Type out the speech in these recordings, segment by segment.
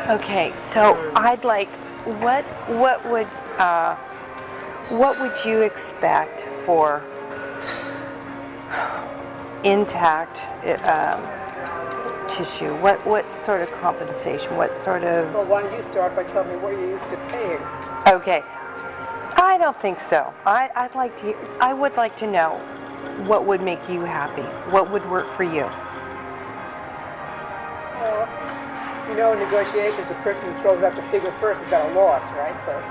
Okay, so I'd like, what would you expect for intact tissue? What sort of compensation? What sort of? Well, why don't you start by telling me what you're used to paying? Okay, I don't think so. I would like to know what would make you happy. What would work for you? Well, you know, in negotiations, the person who throws out the figure first is at a loss, right? So.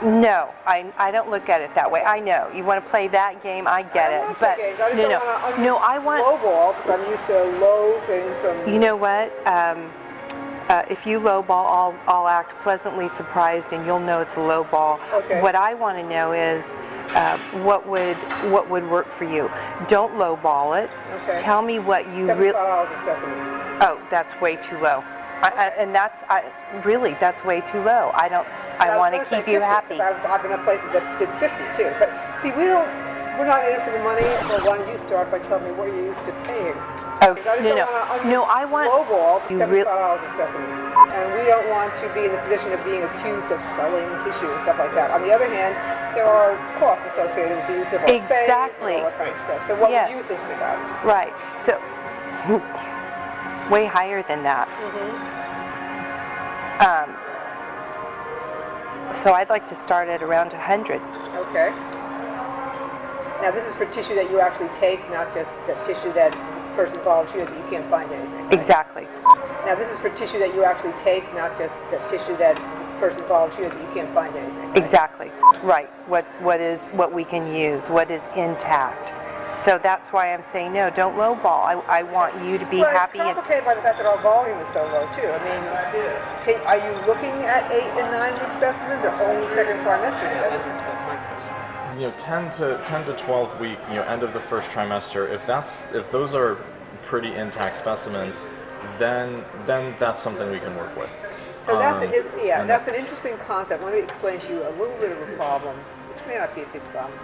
No, I don't look at it that way. I know you want to play that game. I get it, but I just don't want to I want lowball because I'm used to low things from. You know what? If you lowball, I'll act pleasantly surprised, and you'll know it's a lowball. Okay. What I want to know is what would work for you. Don't lowball it. Okay. Tell me what you really. $75 a specimen. Oh, that's way too low. And that's way too low. I want to keep you happy. I've been at places that did 50 too. But see, we're not in it for the money. Well, why don't you start by telling me what you're used to paying? Oh, no, I want lowball $75 a specimen, and we don't want to be in the position of being accused of selling tissue and stuff like that. On the other hand, there are costs associated with the use of our space and all that kind of stuff. So what were you thinking about? Right. So. Way higher than that. So I'd like to start at around 100. Okay. Now this is for tissue that you actually take, not just the tissue that person volunteered that you can't find anything. Right? Exactly. Now this is for tissue that you actually take, not just the tissue that person volunteered that you can't find anything. Right? Exactly. Right. What we can use, what is intact. So that's why I'm saying no, don't lowball. I want you to be happy. Well, it's complicated by the fact that our volume is so low too. I mean, are you looking at 8 and 9 week specimens or only second trimester specimens? 10 to 12 week, end of the first trimester. If those are pretty intact specimens, then that's something we can work with. So that's an interesting concept. Let me explain to you a little bit of a problem, which may not be a big problem.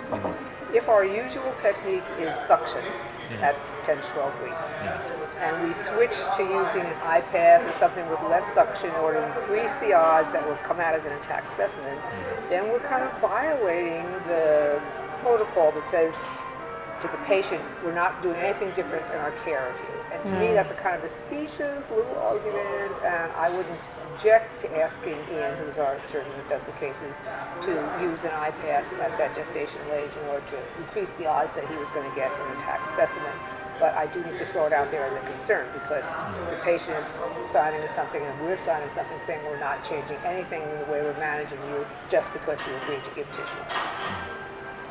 If our usual technique is suction at 10 to 12 weeks, and we switch to using an iPass or something with less suction in order to increase the odds that will come out as an intact specimen, then we're kind of violating the protocol that says to the patient, we're not doing anything different in our care of you. And to me, that's a kind of a specious little argument, and I wouldn't object to asking Ian, who's our surgeon that does the cases, to use an iPass at that gestational age in order to increase the odds that he was going to get an intact specimen. But I do need to throw it out there as a concern because the patient is signing something and we're signing something saying we're not changing anything in the way we're managing you just because we agreed to give tissue.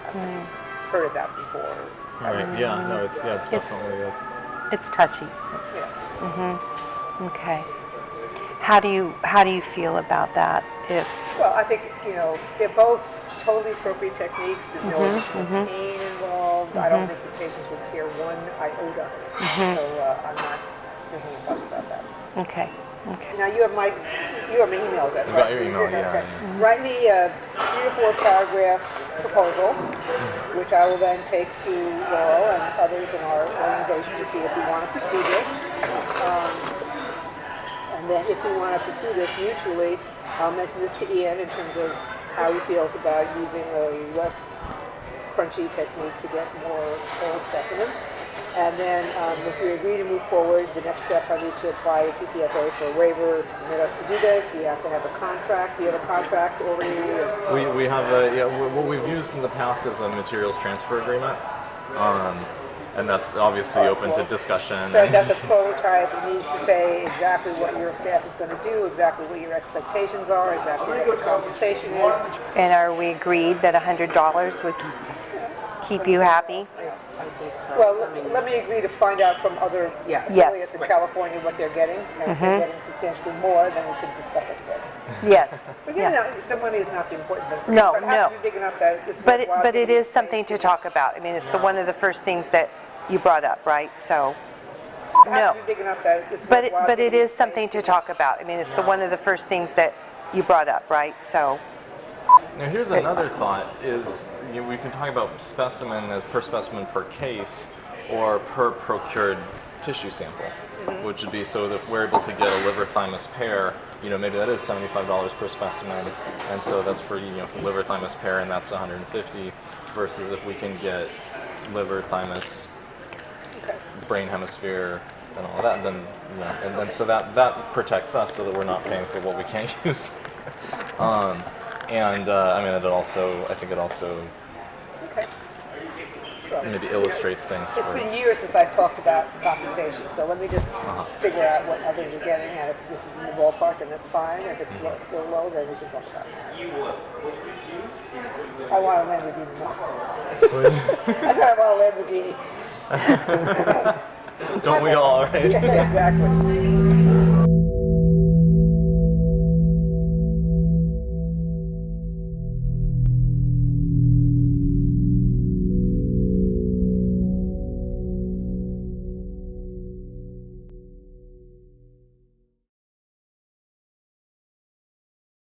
I've heard of that before. Right. Yeah. No. It's definitely. It's touchy. Okay. How do you feel about that? Well, I think they're both totally appropriate techniques. There's no additional pain involved. I don't think the patients would care one iota. So I'm not making a fuss about that. Okay. Now you have my email address. I've got your email. Yeah. Write me a 3 or 4 paragraph proposal, which I will then take to Laurel and others in our organization to see if we want to pursue this. And then if we want to pursue this mutually, I'll mention this to Ian in terms of how he feels about using a less crunchy technique to get more whole specimens. And then if we agree to move forward, the next steps I need to apply to PPFA for a waiver to permit us to do this. We have to have a contract. Do you have a contract already? We have what we've used in the past is a materials transfer agreement. And that's obviously open to discussion. So that's a prototype. It needs to say exactly what your staff is going to do, exactly what your expectations are, exactly what your compensation is. And are we agreed that $100 would keep you happy? Well, let me agree to find out from other affiliates in California what they're getting. And if they're getting substantially more, then we can discuss it then. Yes. But the money is not the important thing. No, but it has to be big enough that it's but it is something to talk about. I mean, it's one of the first things that you brought up, right? So. It has to be big enough that it's but it is something to talk about. I mean, it's one of the first things that you brought up, right? So. Now here's another thought is we can talk about specimen as per specimen per case or per procured tissue sample. which would be, so if we're able to get a liver thymus pair, maybe that is $75 per specimen, and so that's for for liver thymus pair, and that's 150, versus if we can get liver thymus, brain hemisphere, and all that, then and then so that protects us so that we're not paying for what we can't use. I think it also maybe illustrates things. It's been years since I talked about compensation, so let me just figure out what others are getting, and if this is in the ballpark, then that's fine. If it's still low, then we can talk about it. I want a Lamborghini. I said I want a Lamborghini. Don't we all, right? Yeah, exactly.